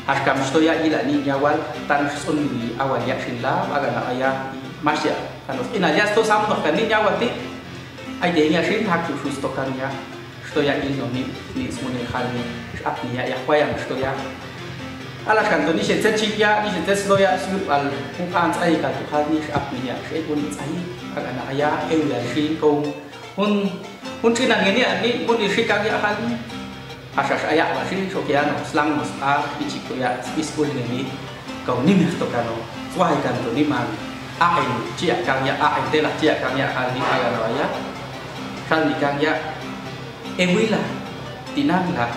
Harus kami sto ya ila nih awal tanah sun di awal ya sila, agak ayah masya. Kalau ini aja sto sama kan ini awal ti Ai dia nya shin hak tu stokan ya. Что я ino ni semuanya kali apnya ya yang что я alas kan ni se chipya ni se sloya sup al kan ai ka tu khan ni ap ni ya se kun ai aga na ya eu ya shi ko hun tin nan ni ani mun ni shi ka ya khan asas aya ba shi so kya no slang mos a ichi ko ya school ni ko ni mi to kano wai kan to ni man ai chia kang ya ai te la chia kang ya khan ni aga na ya khan ni kang ya ewila tinang la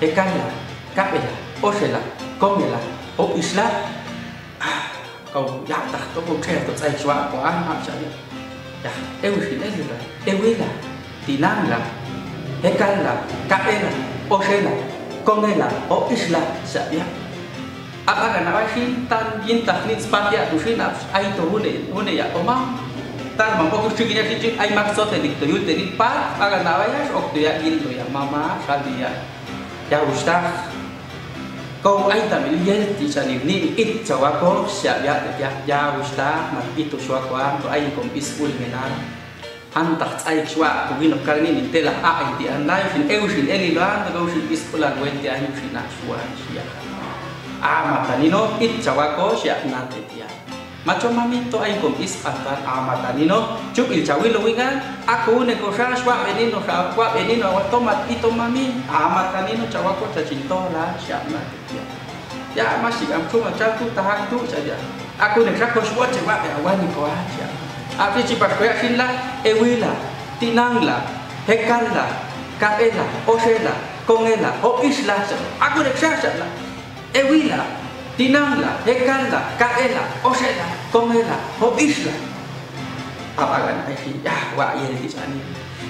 hekala kapela osela komela o isla câu dạ ta có câu tre tôi say xóa của anh học sao ya em chỉ nói gì rồi em là thì nam là hekan là kapela osela komela o isla sao ya apa kan apa sih tan yin teknik seperti itu sih nak ai tu hune ya omam tan mampu kucingnya sih ai maksud tadi tu yul tadi pat akan apa ya waktu ya yin tu ya mama kali ya ya ustaz câu ai ta mình lihat di sana ni it jawab ko siap ya ustaz mat itu suaka ko ai kom iskul menan hantar ai suaka ko gino kali ni telah ai di anai fin eusin eli lan to sin iskulan wen ti ai sin na suan sia matanino it jawab ko siap na dia macam mami to ai kom is antar matanino cup il jawi luingan aku negosia suak benino suak benino tomat itu mami matanino jawab ko cinta lah siap na ya masih aku macam tu tahan tu saja aku nak rakos buat cakap awan ni kau aja apa cepat kau yakin lah ewila tinang lah hekal lah kapela osela kongela o isla aku nak cakap lah ewila tinang lah hekal lah kapela osela kongela o isla apa kan ini ya wah ini di sana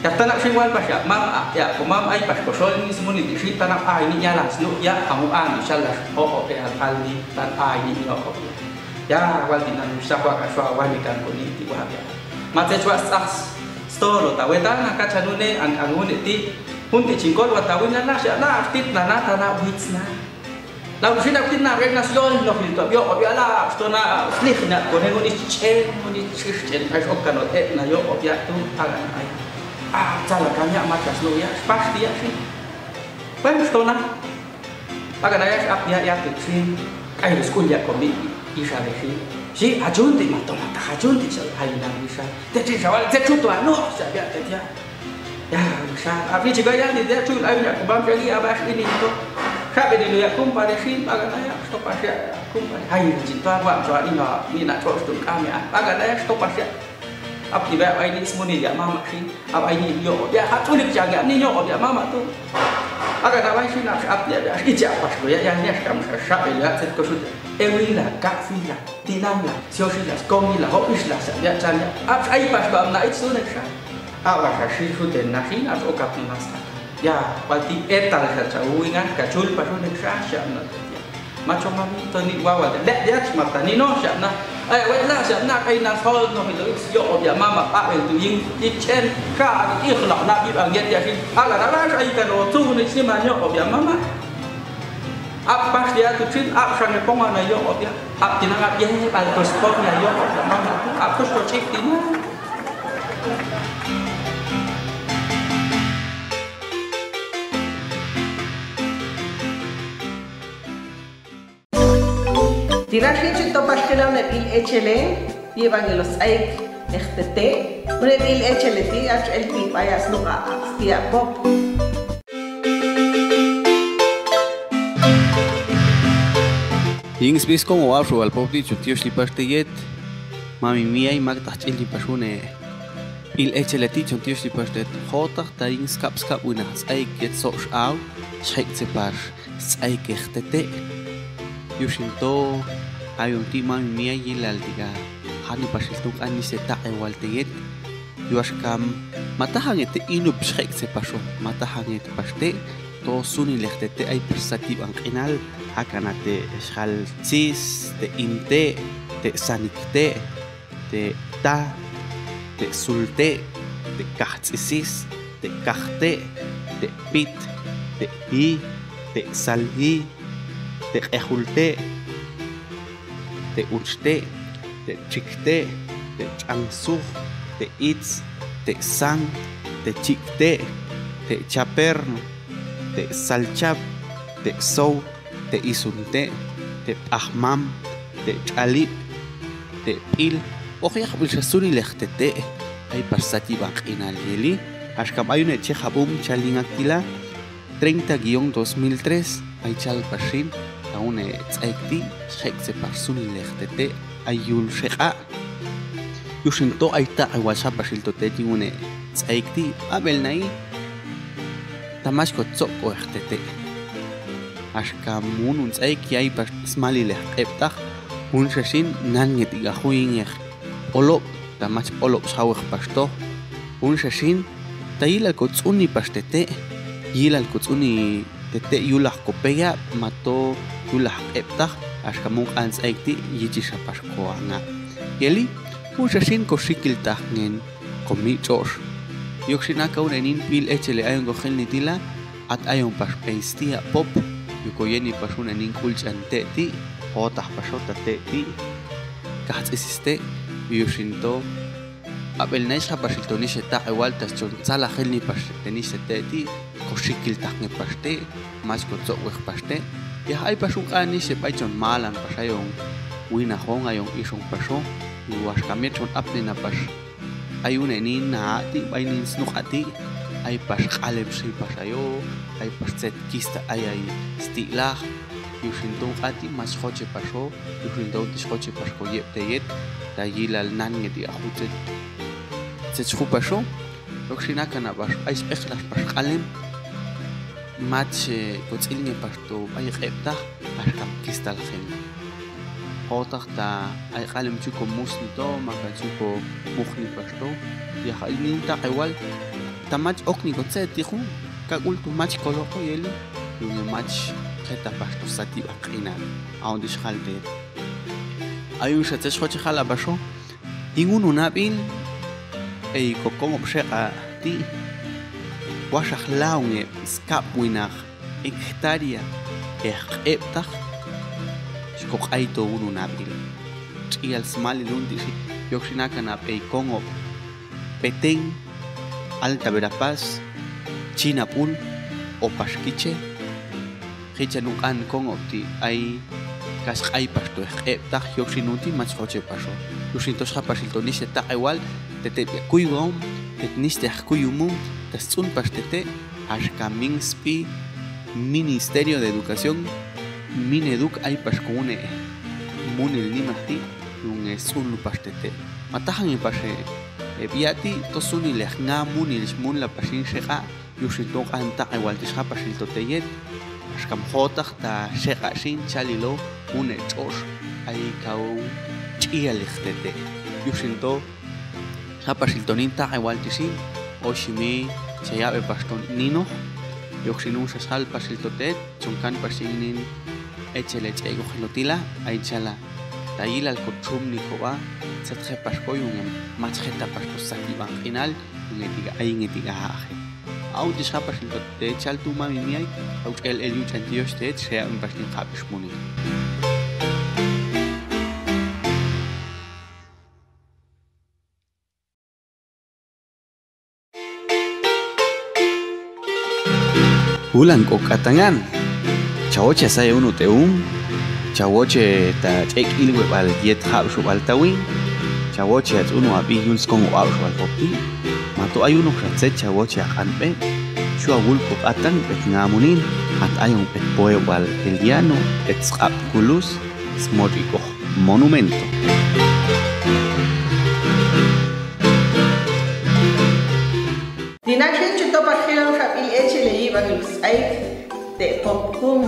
ya tanah siwal pas ya mam ya komam ai pas kosol ini semua ni di tanah ai ini nyala selu ya kamu insyaallah ya hal ni tan ai ini kok ya wal dinan musafwa ka swa wani kan ko ni ti wa ya mate chwa sas storo ta wetana ka chanune an angune ti hun ti chingkol wa tawin na sya na tit na tanah wits na lau sih nak tin na rek na slol no fil to bio ala stona slih na ko ne ni chen ni chen ai ok kan na yo ya tu agan ai cara kanya macam lo ya pasti ya sih kan stona agar ayah ap ya kecil air sekolah ya komi isa sih si ajun ti mata ajun ti sel hai nang bisa jadi sawal jadi tu anu saya dia ya bisa tapi juga ya dia tu ayah kubam jadi abas ini tu kak ini ya kum pada sih agar ayah stop aja kum pada hai cinta buat soal ini nak terus tu kami agar ayah stop aja apa di bawah ini semua ni dia mama sih apa ini yo ya aku nak jaga ni yo dia mama tu agar apa sih nak apa dia ijab pas ya yang ni kamu sah ya set kau sudah ewila kafila tinamla siosila komila hopisla ya canya apa ai pas kau nak itu nak sah apa sih sudah nasi atau kap nasi ya berarti etal saja uingan kacul pas nak sah siapa macam mana tu ni wawa dia cuma tani no siapa wala siya na kay na sol no hilo yo ya mama pa el tu yin ichen ka ni ikhla na bi ang ya sin ala na ay ka no tu ni si manyo ya mama apa dia tu chin ap sang pong na yo ya ap tinang ya al to spot na yo ya mama ap to check din Dirashin chito pastelon el echele llevan los aik echtete un el echele ti ach el ti payas no ka stia pop Ings bis como afro al pop di chutio si pasteyet mami mia y magta chili pasune il echele ti chutio si pastet hota ta ings kaps kap una aik ket soch au schek separ aik echtete Yushinto hay un tema mía y la aldiga hani pasiltuk ani seta ewal teget yuashkam matahan ete inu bschek se pasho matahan ete paste to suni lechtete ay persativ ang kinal hakanate schal sis te inte te sanikte te ta te sulte te kahtsisis te kahte te pit te hi te salhi te ejulte, te uchte, te chikte, te changsug, te itz, te sang, te chikte, te chaperno, te salchap, te sow, te isunte, te ahmam, te chalip, te pil, oje wilshasuni lechtete, ay parsati banqinal yeli, ashkam ayune chehabum chalingakila 30-2003 ay chal pashin, taune tsaikti, shekse parsuni lechtete, ayul sheka. Yushinto ay ta ay washa pashiltote tingune tsaikti, abel nai, tamash ko tsok o echtete. Ashkam un tsaiki ay pas smali lechteptach, un shashin nanget igahuing olop, tamash olop shawech pasto, un shashin tayilal kotsuni pastete, yilal kotsuni tete yulah kopeya mato yulah eptach, ashkamung ans aikti yichisha paskoanga. Yeli un shashin koshikil tahngen komi chosh. Yokshinaka unenin pil echele ayon gojel nitila at ayon paspeistia pop. Yukoyeni pasunenin kulchante ti, otah pasota ti, kahatsisiste, yushinto. Abel naisha pasiltonishe ta igual tas chon sala gelni pasiltonishe ti, koshikil tahne paste, mas kotso wech paste. Ya hay pasun anishe paichon malan pasayon, wina hong ayon isong paso, yuwas kami chon apnena pas. Ayunenin na ati, bainin snuk ati, ay pas kalem si pasayo, ay pas set kista ay stilah, yusintong ati mas hoche paso, yusintong tis hoche pasko yep teyet, tayilal nange di ahutset. Setsku paso, yoksinaka na pas ay speklas pas kalem, match kotsilnge pasto ay epta, paskam kistal gen. Hotak ta ay kalem chuko musnito, maka chuko mukhni pasto, ya halin ta igual. Tamach okni kotse tihu kagul tu mach koloko yeli yung mach kheta pasto sati bakina aun dishalte ayun sa tshwa chala basho ingun unabin ei kokom obsheka ti washakh launge skap winach hectaria eptach skok aito ununabil tial smali lundi yokshinaka na ei kongo peteng Alta Verapaz, Chinapul, o Pasquiche, Hichanukan con opti, ay kas ay pasto, ta yoxinuti más hoche paso. Yusintos hapasiltonis ta igual, tete kuyum, tetniste kuyumu, tasun pastete, ashkaminspi, Ministerio de Educación, Mineduc ay pascune, munil nimati, un esul pastete. Matahan y pashe. Biati tosuni lehna munil mun la pasin sheka yusitok anta igual tisha pasilto teyet ashkam hotak ta sheka shin chalilo une chosh ay kau chia lichtete yusinto ha pasiltonin ta igual tisin oshimi cheyabe paston nino yoxinun sasal pasilto tet chonkan pasinin echele chego gelotila ay chala Tayil al kochum nikoba, setje pasko yung macheta pasko saki bang final, ngetiga ay ngetiga hahe. Au disha pasilto te chal tu mami miay, au el yuch antios te sea un pasin kapish muni. Ulan ko katangan, chawocha saya unu teum. Chawoche ta tek ilwe bal yet hab shu bal tawin chawoche at uno abi yuls con o shu bal popti mato ayuno khatse chawoche anbe shu agul ko atan pet ngamunin at ayon pet poe bal eliano et skap kulus smoriko monumento Dinachin chuto pakhilang rapil echele iban lus ay te popkum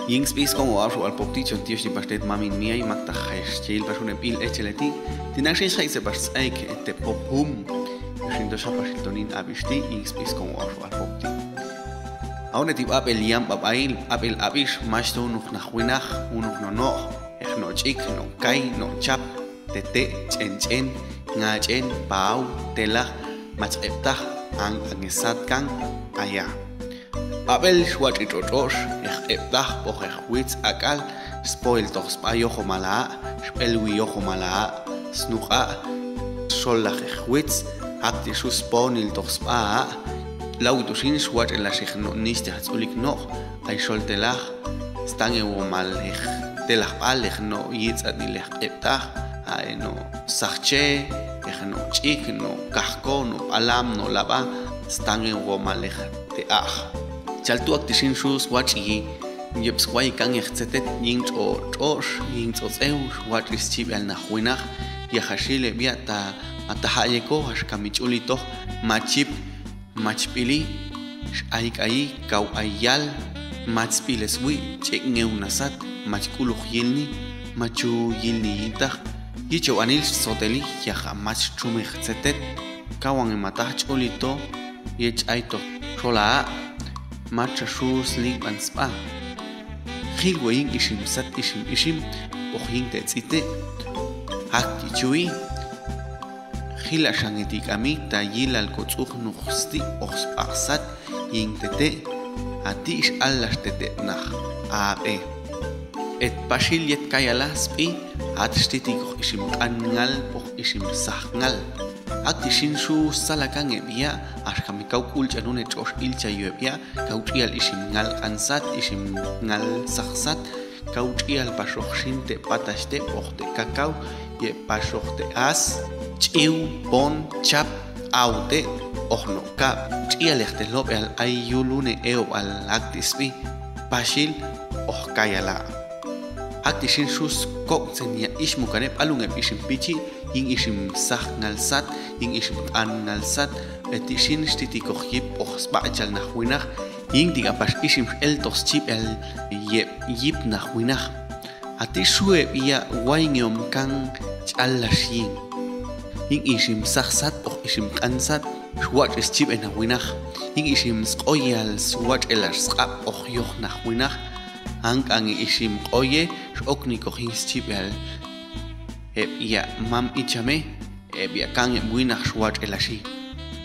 Yings bis como al popti chontios di pastet mamin mia y makta chil pasune pil echeleti dinashin chaise pas aik te popum shindo shapashiltonin abishti yings bis como al popti aun etip apel yam babail apel abish mashto nuk nahwinach unuk no no chik no kai no chap tete chen ngachen pau tela macheptah ang angesat kang aya Abel schwat itotosh, eptah pochech witz akal, spoil toch spayocho mala, spelwi yocho mala, snuqa sollah khwits akti susponil toxpa law tushin swat el ashigno niste hatsulik no ay soltelah stange womal telah paleh no yitzadileh qebtah ay no sachche no chik no kahko no alam no laba stange womal te chaltu aktishin shus wachi yeps kwai kan ixtetet yinch o tosh yinch o zeus wat is chib al nahwinah ya hashile biata atahayeko hashkamichulito machip machpili aikai kau ayal machpiles wi chekneunasat machkuluh yilni machu yilni yintah yicho anil soteli ya mach chumih ixtetet kawan matah chulito yech aito chola macha shus liban spa Hilwain ishim sat ishim ohin tetzite hakti chui hila shangetik amita yilal kotsuh nukhsti oxasat yintete ati ish allash tete nah abe et pashil yet kayalaspi atshtitik ishim kangal ishim sahngal akti shinshu salakan ebia ashkamikau kulchanune chosh ilcha yebia kautrial ishim ngal ansat ishim ngal saxsat kautrial pashokhshinte patashte ochte kakao ye pashokhte as chiu bon chap aude ohno ka trial este lobel ayulune eo al aktispi pashil ohkayala akti shinshus kokzenia ishmukane palunge ishim pichi ing ishim sahngal sat ing ishim annal sat etishin stitiko yip oxbachal nahwinah ing digapash ishim el toschip el yip nahwinah ati shue bia waingom kan chalashin ing ishim saxsat och ishim kansat shwat is chip en nahwinah ing ishim skoyal swat elas qap och yoh nahwinah ang ishim qoye shokniko his chip el ya mam ichame bia kan buinach swat elashi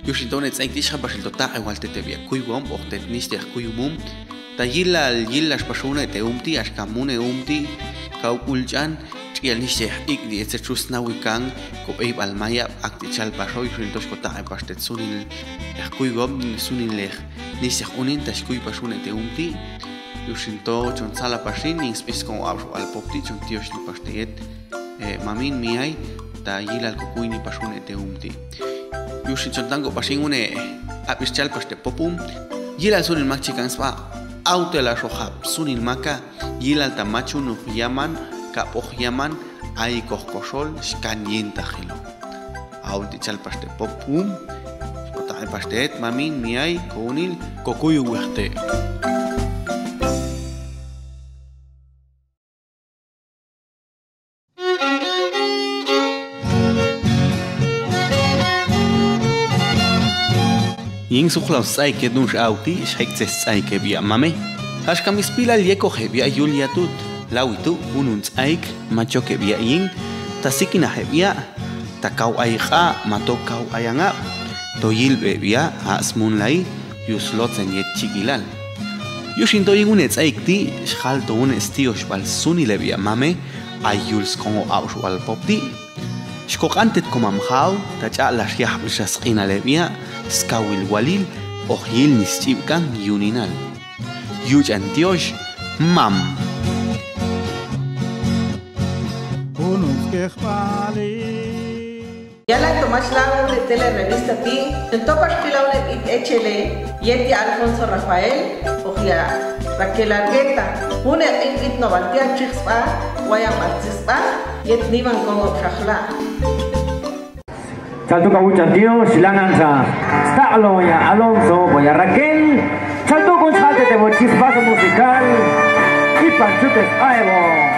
yushitone tsaikti shabashil tota igual te bia kuywom ochtet niste kuymum ta yilash pashuna te umti ashkamune umti kaukulchan trial niste ikdi etchus nawikan ko eibal maya aktichal pashoy shuntos kota pastet sunil kuywom sunil leh niste unin tashkuy pashuna te umti yushinto chonsala pashin inspis con al popti chontiosh li pastet mamin miai ta yilal kukuini pashune te umti yushin chontango pashin une apischal paste popum yilal sunil machikan spa auto la roja sunil maka yilal tamachu no yaman kapoh yaman ai kohkoshol skanienta hilo auti chal paste popum kota pastet mamin miai konil kokuyu werte Ing sukhlau sai ke dunsh auti shekse sai ke bia mame hashkam ispila lieko he bia yulia tut lawitu ununs aik macho ke bia ing tasikina he bia takau aiqa matokau ayanga toyil be bia asmun lai yuslotsen yet chigilal yushinto igunets aikti shal to un estio shbal suni le bia mame ayuls como aushwal popti shkokantet komam khau tacha la shiah bishasqina le bia skawil walil ojil nischibkan yuninal yuch antiosh mam unus kehpali yala tomash la de tele revista ti topash pilawle it echele yeti Alfonso Rafael ojia Raquel Argueta une it novaltia chixpa waya matsispa yet nivan como shahla Salto kabuchan tío, silangan sa Stalo ya Alonso, voy a Raquel. Salto con salte de chispazo musical y panchutes aevo.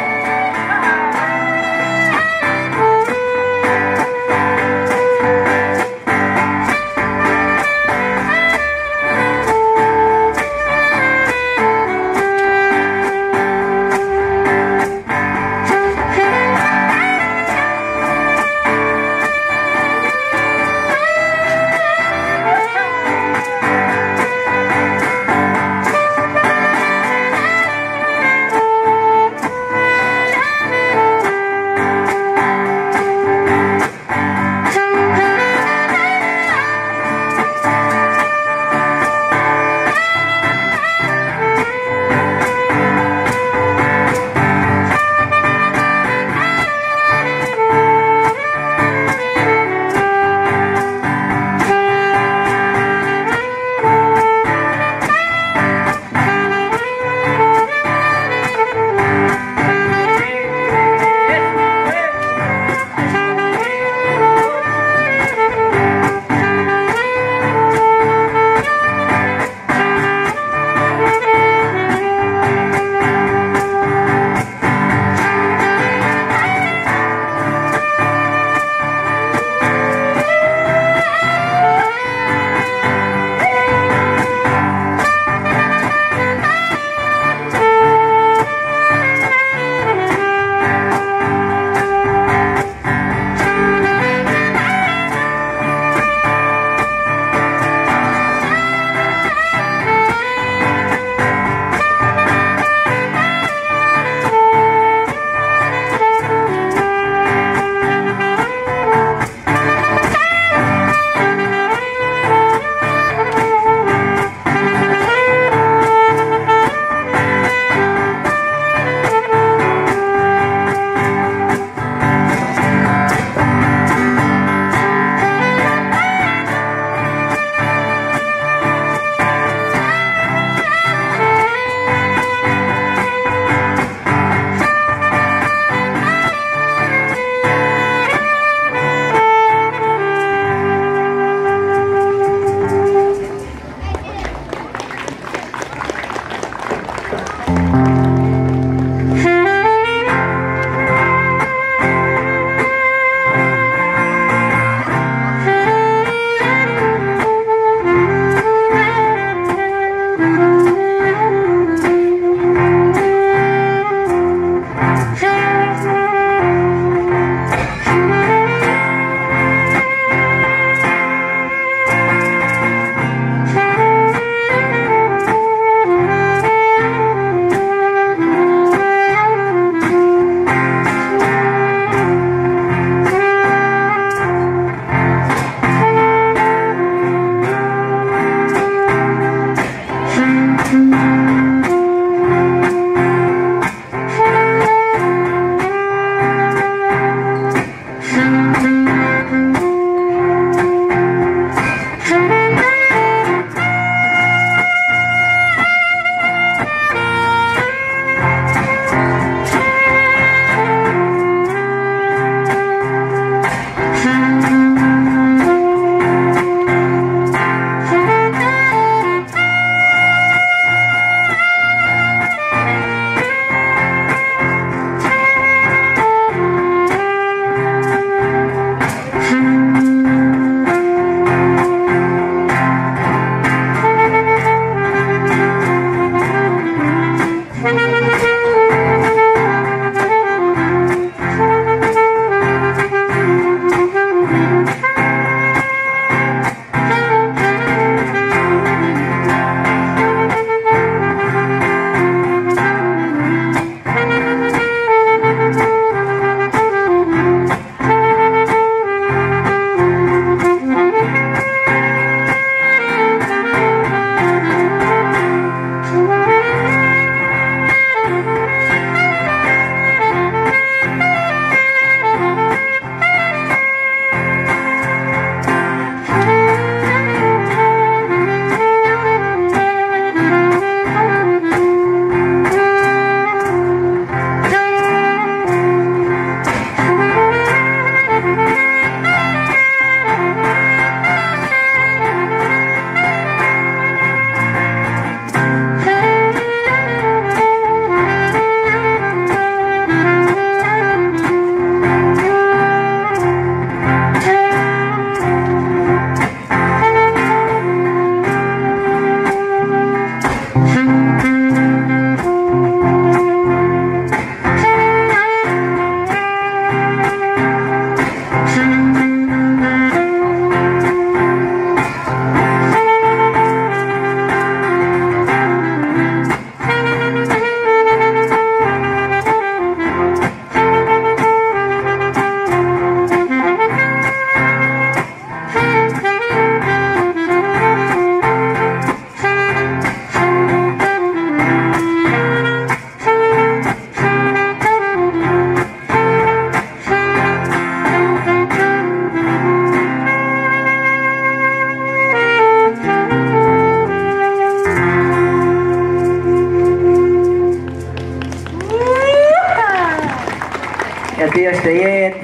tío Steyet.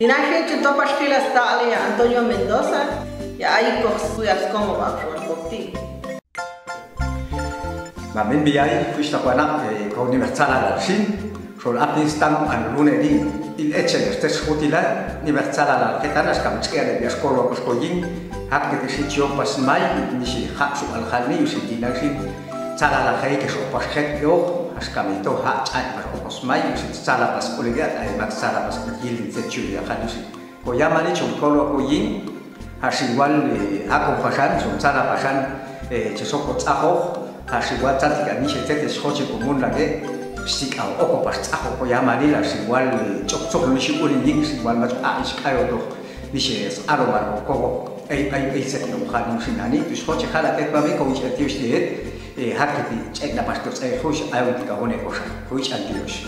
Tinaje chutopas kilas tali Antonio Mendoza ya ahí cosuyas como va a porti. Mamin biay fuista kuana ko universala la sin sol apistan an lunedi il echen estes hotila universala la ketanas kam tskere di skolo ko skojin hak de sitio pas mai ni si haksu al khalni usi dinasi tsala la khay ke so pas khet yo askamito ha chat par pas mai usi tsala pas kuligat ay mak tsala pas kil sitio ya khanusi ko yamani chum kolo ko yin hasigual acompasan chum tsala pasan chesoko tsaho hasigual tsatika ni chetete schoche komun lage sik au oko pas tsaho ko yamani la sigual chok ni si uli yin sigual ma a iskayo do ni se aroma ko ay set no khani sinani tu schoche khala ke ba ko ich atius de hakiti chek na pastos ay khosh ayo tika hone kosha khosh antios